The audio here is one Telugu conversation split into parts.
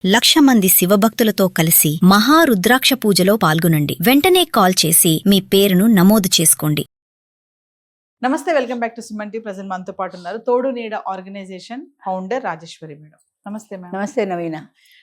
1,00,000 మంది శివభక్తులతో కలిసి మహారుద్రాక్ష పూజలో పాల్గొనండి. వెంటనే కాల్ చేసి మీ పేరును నమోదు చేసుకోండి. నమస్తే, welcome back to Suman TV. Present మనతో పాటు ఉన్నారు Thodu Needa organization founder Rajeshwari madam. నమస్తే మేడం. నమస్తే నవీన.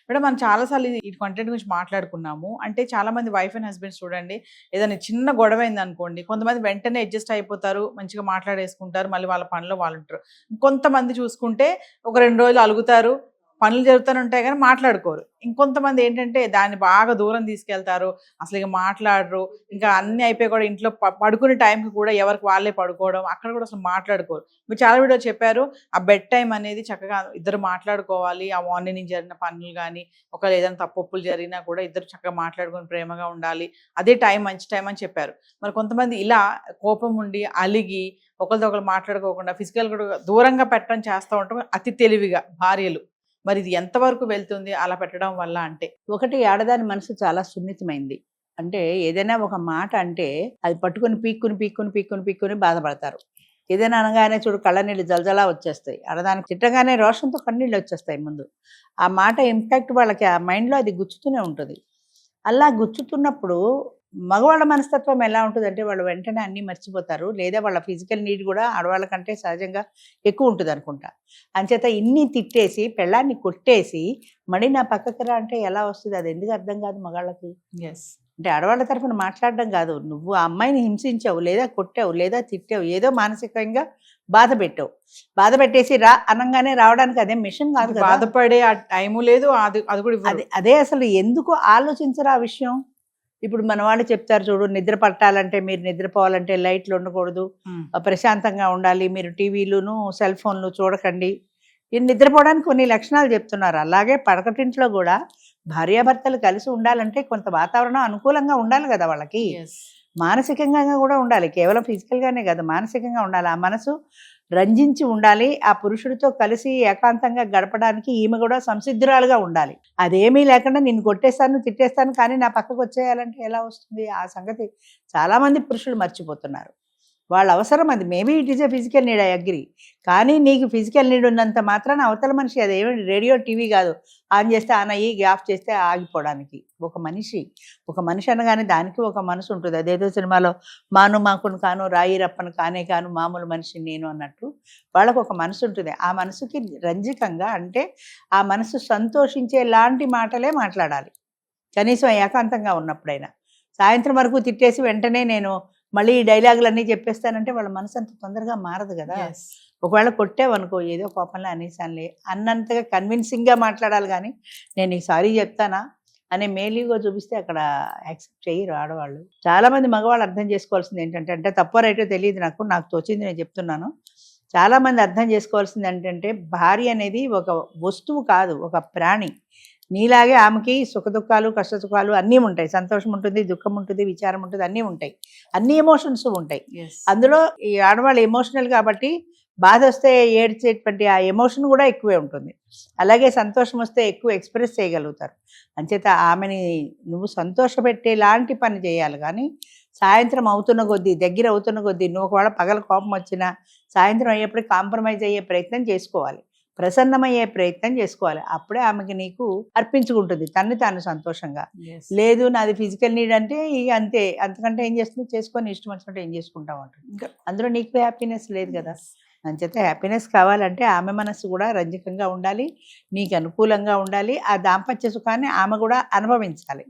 మేడం, మనం చాలాసార్లు ఈ కంటెంట్ గురించి మాట్లాడుకున్నాము. అంటే చాలా మంది వైఫ్ అండ్ హస్బెండ్స్ చూడండి, ఏదైనా చిన్న గొడవ అయింది అనుకోండి, కొంతమంది వెంటనే అడ్జస్ట్ అయిపోతారు, మంచిగా మాట్లాడేసుకుంటారు, మళ్ళీ వాళ్ళ పనిలో వాళ్ళు ఉంటారు. కొంతమంది చూసుకుంటే ఒక 2 రోజులు అలుగుతారు, పనులు జరుగుతూనే ఉంటాయి కానీ మాట్లాడుకోరు. ఇంకొంతమంది ఏంటంటే దాన్ని బాగా దూరం తీసుకెళ్తారు, అసలు ఇక మాట్లాడరు. ఇంకా అన్ని అయిపోయి కూడా ఇంట్లో పడుకునే టైంకి కూడా ఎవరికి వాళ్ళే పడుకోవడం, అక్కడ కూడా అసలు మాట్లాడుకోరు. మీరు చాలా వీడియో చెప్పారు, ఆ బెడ్ టైం అనేది చక్కగా ఇద్దరు మాట్లాడుకోవాలి. ఆ మార్నింగ్ నుంచి జరిగిన పనులు కానీ ఒకవేళ ఏదైనా తప్పులు జరిగినా కూడా ఇద్దరు చక్కగా మాట్లాడుకొని ప్రేమగా ఉండాలి, అదే టైం మంచి టైం అని చెప్పారు. మరి కొంతమంది ఇలా కోపం ఉండి అలిగి ఒకరితో ఒకరు మాట్లాడుకోకుండా ఫిజికల్ కూడా దూరంగా పెట్టడం చేస్తూ ఉంటాం అతి తెలివిగా భార్యలు. మరి ఇది ఎంతవరకు వెళ్తుంది అలా పెట్టడం వల్ల? అంటే ఒకటి, ఆడదాని మనసు చాలా సున్నితమైంది. అంటే ఏదైనా ఒక మాట అంటే అది పట్టుకొని పీక్కుని బాధపడతారు. ఏదైనా అనగానే చూడు కళ్ళనీళ్ళు జలజలా వచ్చేస్తాయి. ఆడదానికి తిట్టగానే రోషంతో కన్నీళ్ళు వచ్చేస్తాయి ముందు. ఆ మాట ఇంపాక్ట్ వాళ్ళకి ఆ మైండ్లో అది గుచ్చుతూనే ఉంటుంది. అలా గుచ్చుతున్నప్పుడు మగవాళ్ళ మనస్తత్వం ఎలా ఉంటుందంటే వాళ్ళు వెంటనే అన్నీ మర్చిపోతారు, లేదా వాళ్ళ ఫిజికల్ నీడ్ కూడా ఆడవాళ్ళ కంటే సహజంగా ఎక్కువ ఉంటుంది అనుకుంటా. అంచేత ఇన్ని తిట్టేసి పెళ్ళాన్ని కొట్టేసి మళ్ళీ నా పక్కకి రా అంటే ఎలా వస్తుంది? అది ఎందుకు అర్థం కాదు మగాళ్ళకి. అంటే ఆడవాళ్ళ తరఫున మాట్లాడడం కాదు, నువ్వు ఆ అమ్మాయిని హింసించావు, లేదా కొట్టావు, లేదా తిట్టావు, ఏదో మానసికంగా బాధ పెట్టేసి రా అనగానే రావడానికి అదే మిషన్ కాదు కదా. బాధపడే ఆ టైము లేదు, అది కూడా అదే అసలు ఎందుకు ఆలోచించరా ఆ విషయం. ఇప్పుడు మన వాళ్ళు చెప్తారు చూడు, నిద్ర పట్టాలంటే మీరు నిద్రపోవాలంటే లైట్లు ఉండకూడదు, ప్రశాంతంగా ఉండాలి, మీరు టీవీలును సెల్ ఫోన్లు చూడకండి. ఈ నిద్రపోవడానికి కొన్ని లక్షణాలు చెప్తున్నారు. అలాగే పడకటింట్లో కూడా భార్యాభర్తలు కలిసి ఉండాలంటే కొంత వాతావరణం అనుకూలంగా ఉండాలి కదా వాళ్ళకి. మానసికంగా కూడా ఉండాలి, కేవలం ఫిజికల్గానే కాదు, మానసికంగా ఉండాలి. ఆ మనసు రంజించి ఉండాలి. ఆ పురుషుడితో కలిసి ఏకాంతంగా గడపడానికి ఈమె కూడా సంసిద్ధురాలుగా ఉండాలి. అదేమీ లేకుండా నిన్ను కొట్టేస్తాను తిట్టేస్తాను కానీ నా పక్కకు వచ్చేయాలంటే ఎలా వస్తుంది? ఆ సంగతి చాలామంది పురుషులు మర్చిపోతున్నారు. వాళ్ళ అవసరం అది. Maybe it is a physical need, I agree. కానీ నీకు ఫిజికల్ నీడ్ ఉన్నంత మాత్రాన అవతల మనిషి అదేమి రేడియో టీవీ కాదు, ఆన్ చేస్తే ఆన్ అయ్యి ఆఫ్ చేస్తే ఆగిపోవడానికి. ఒక మనిషి అనగానే దానికి ఒక మనసు ఉంటుంది. అదేదో సినిమాలో మాను మాకును కాను రాయి రప్పను కానే కాను మామూలు మనిషి నేను అన్నట్టు వాళ్ళకు ఒక మనసు ఉంటుంది. ఆ మనసుకి రంజకంగా, అంటే ఆ మనసు సంతోషించే లాంటి మాటలే మాట్లాడాలి, కనీసం ఏకాంతంగా ఉన్నప్పుడైనా. సాయంత్రం వరకు తిట్టేసి వెంటనే నేను మళ్ళీ ఈ డైలాగులన్నీ చెప్పేస్తానంటే వాళ్ళ మనసు అంత తొందరగా మారదు కదా. ఒకవేళ కొట్టావనుకో, ఏదో కోపంలో అనేసానులే అన్నంతగా కన్విన్సింగ్గా మాట్లాడాలి. కానీ నేను ఈ సారీ చెప్తానా అనే మేలీగా చూపిస్తే అక్కడ యాక్సెప్ట్ చేయరు ఆడవాళ్ళు. చాలామంది మగవాళ్ళు అర్థం చేసుకోవాల్సింది ఏంటంటే, అంటే తప్పో రైటో తెలియదు, నాకు తోచింది నేను చెప్తున్నాను. చాలామంది అర్థం చేసుకోవాల్సింది ఏంటంటే, భార్య అనేది ఒక వస్తువు కాదు, ఒక ప్రాణి. నీలాగే ఆమెకి సుఖదుఖాలు కష్టసుఖాలు అన్నీ ఉంటాయి, సంతోషం ఉంటుంది, దుఃఖం ఉంటుంది, విచారం ఉంటుంది, అన్నీ ఉంటాయి, అన్ని ఎమోషన్స్ ఉంటాయి. అందులో ఈ ఆడవాళ్ళు ఎమోషనల్ కాబట్టి బాధ వస్తే ఏడ్చేటువంటి ఆ ఎమోషన్ కూడా ఎక్కువే ఉంటుంది. అలాగే సంతోషం వస్తే ఎక్కువ ఎక్స్ప్రెస్ చేయగలుగుతారు. అంచేత ఆమెని నువ్వు సంతోషపెట్టే లాంటి పని చేయాలి. కానీ సాయంత్రం అవుతున్న కొద్దీ, దగ్గర అవుతున్న కొద్దీ, నువ్వు ఒకవేళ పగల కోపం వచ్చినా సాయంత్రం అయ్యేప్పటికి కాంప్రమైజ్ అయ్యే ప్రయత్నం చేసుకోవాలి, ప్రసన్నమయ్యే ప్రయత్నం చేసుకోవాలి. అప్పుడే ఆమెకి నీకు అర్పించుకుంటుంది తన్ని తాను సంతోషంగా. లేదు నాది ఫిజికల్ నీడ్ అంటే ఇక అంతే, అంతకంటే ఏం చేస్తుంది, చేసుకొని ఇష్టం వచ్చినట్టు ఏం చేసుకుంటాం అంటుంది. అందులో నీకు హ్యాపీనెస్ లేదు కదా. అంచేత హ్యాపీనెస్ కావాలంటే ఆమె మనసు కూడా రంజకంగా ఉండాలి, నీకు అనుకూలంగా ఉండాలి, ఆ దాంపత్య సుఖాన్ని ఆమె కూడా అనుభవించాలి.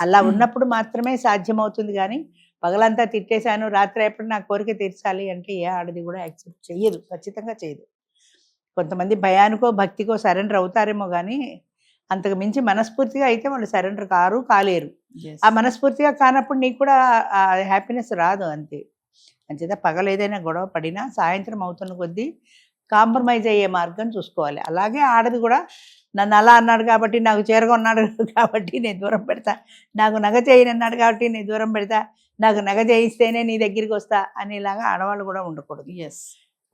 అలా ఉన్నప్పుడు మాత్రమే సాధ్యమవుతుంది. కానీ పగలంతా తిట్టేశాను, రాత్రి ఎప్పుడు నా కోరిక తీర్చాలి అంటే ఏ ఆడది కూడా యాక్సెప్ట్ చెయ్యదు, ఖచ్చితంగా చేయదు. కొంతమంది భయానికో భక్తికో సరెండర్ అవుతారేమో కానీ అంతకు మించి మనస్ఫూర్తిగా అయితే వాళ్ళు సరెండర్ కాలేరు. ఆ మనస్ఫూర్తిగా కానప్పుడు నీకు కూడా ఆ హ్యాపీనెస్ రాదు, అంతే. అంచేత పగలు ఏదైనా గొడవ పడినా సాయంత్రం అవుతున్న కొద్దీ కాంప్రమైజ్ అయ్యే మార్గం చూసుకోవాలి. అలాగే ఆడది కూడా, నన్ను అలా అన్నాడు కాబట్టి, నాకు చీరగా ఉన్నాడు కాబట్టి నేను దూరం పెడతా, నాకు నగ చేయనన్నాడు కాబట్టి నేను దూరం పెడతా, నాకు నగ చేయిస్తేనే నీ దగ్గరికి వస్తా అనేలాగా ఆడవాళ్ళు కూడా ఉండకూడదు.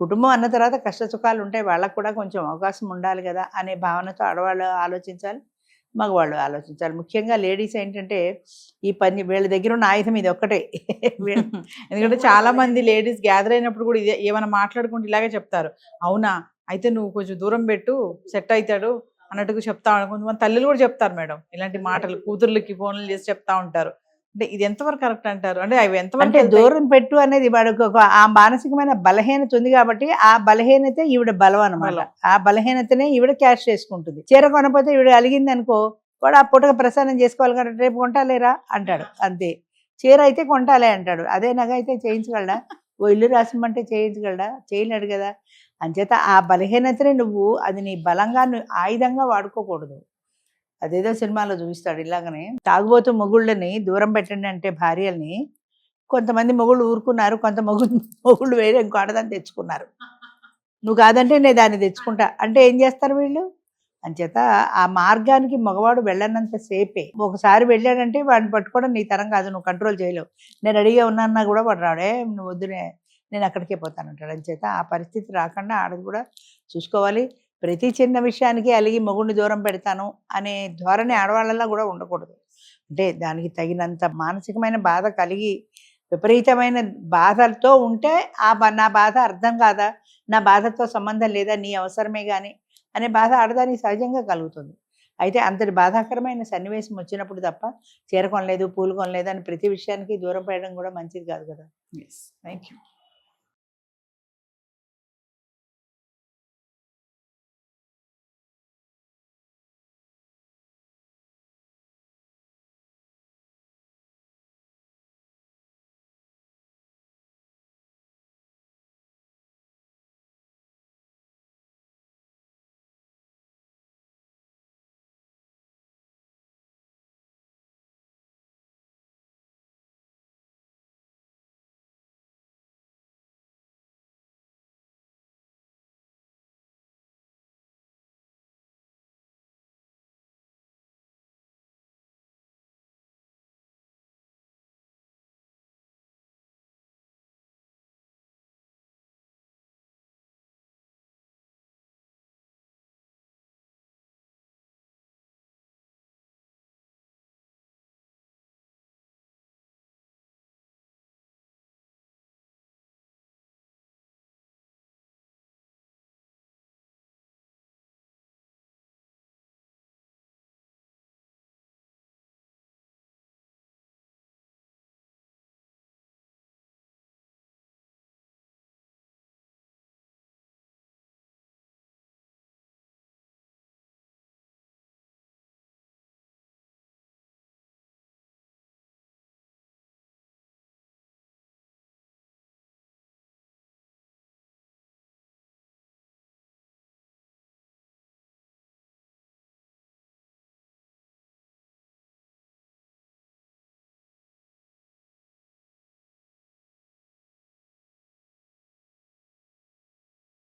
కుటుంబం అన్న తర్వాత కష్ట సుఖాలు ఉంటాయి, వాళ్ళకు కూడా కొంచెం అవకాశం ఉండాలి కదా అనే భావనతో ఆడవాళ్ళు ఆలోచించాలి, మగవాళ్ళు ఆలోచించాలి. ముఖ్యంగా లేడీస్ ఏంటంటే ఈ పని వీళ్ళ దగ్గర ఉన్న ఆయుధం ఇది ఒక్కటే. ఎందుకంటే చాలా మంది లేడీస్ గ్యాదర్ అయినప్పుడు కూడా ఇదే ఏమైనా మాట్లాడుకుంటూ ఇలాగే చెప్తారు, అవునా అయితే నువ్వు కొంచెం దూరం పెట్టు సెట్ అవుతాడు, అన్నట్టుగా చెప్తా కొంతమంది తల్లులు కూడా చెప్తారు మేడం ఇలాంటి మాటలు, కూతుర్లకి ఫోన్లు చేసి చెప్తా ఉంటారు. అంటే ఇది ఎంతవరకు కరెక్ట్ అంటారు? అంటే అవి ఎంతవరకు అంటే వెళ్తాయి? దూరం పెట్టు అనేది వాడికి ఆ మానసికమైన బలహీనత ఉంది కాబట్టి ఆ బలహీనతే ఈవిడ బలం అనమాట. బలం. ఆ బలహీనతనే ఈవిడ క్యాష్ చేసుకుంటుంది. చీర కొనపోతే ఈవిడ అలిగింది అనుకో, వాడు ఆ పూటగా ప్రసాదం చేసుకోవాలి కదా, రేపు కొంటాలేరా అంటాడు అంతే. చీర అయితే కొంటాలే అంటాడు, అదే నగ అయితే చేయించగలడా? ఓ ఇల్లు రాసిమంటే చేయించగలడా? చేయలేడు కదా. అంచేత ఆ బలహీనతని నువ్వు అది నీ బలంగా ఆయుధంగా వాడుకోకూడదు. అదేదో సినిమాలో చూపిస్తాడు ఇలాగనే, తాగుబోతు మొగుళ్ళని దూరం పెట్టండి అంటే భార్యల్ని, కొంతమంది మొగుళ్ళు ఊరుకున్నారు, కొంత మొగుళ్ళు వేరే ఇంకో ఆడదాన్ని తెచ్చుకున్నారు. నువ్వు కాదంటే నేను దాన్ని తెచ్చుకుంటా అంటే ఏం చేస్తారు వీళ్ళు? అంచేత ఆ మార్గానికి మగవాడు వెళ్ళనంత సేపే. ఒకసారి వెళ్ళాడంటే వాడిని పట్టుకోవడం నీ తరం కాదు, నువ్వు కంట్రోల్ చేయలేవు. నేను రెడీగా ఉన్నాన్నా కూడా వాడు రాడే, నువ్వు వద్దునే నేను అక్కడికే పోతానంటాడు. అంచేత ఆ పరిస్థితి రాకుండా ఆడది కూడా చూసుకోవాలి. ప్రతి చిన్న విషయానికి అలిగి మొగుడిని దూరం పెడతాను అనే ధోరణి ఆడవాళ్ళలో కూడా ఉండకూడదు. అంటే దానికి తగినంత మానసికమైన బాధ కలిగి విపరీతమైన బాధలతో ఉంటే నా బాధ అర్థం కాదా, నా బాధతో సంబంధం లేదా, నీ అవసరమే కానీ అనే బాధ ఆడదానికి సహజంగా కలుగుతుంది. అయితే అంతటి బాధాకరమైన సన్నివేశం వచ్చినప్పుడు తప్ప చీర కొనలేదు, పూలు కొనలేదు అని ప్రతి విషయానికి దూరం పెట్టడం కూడా మంచిది కాదు కదా. Yes. Thank you.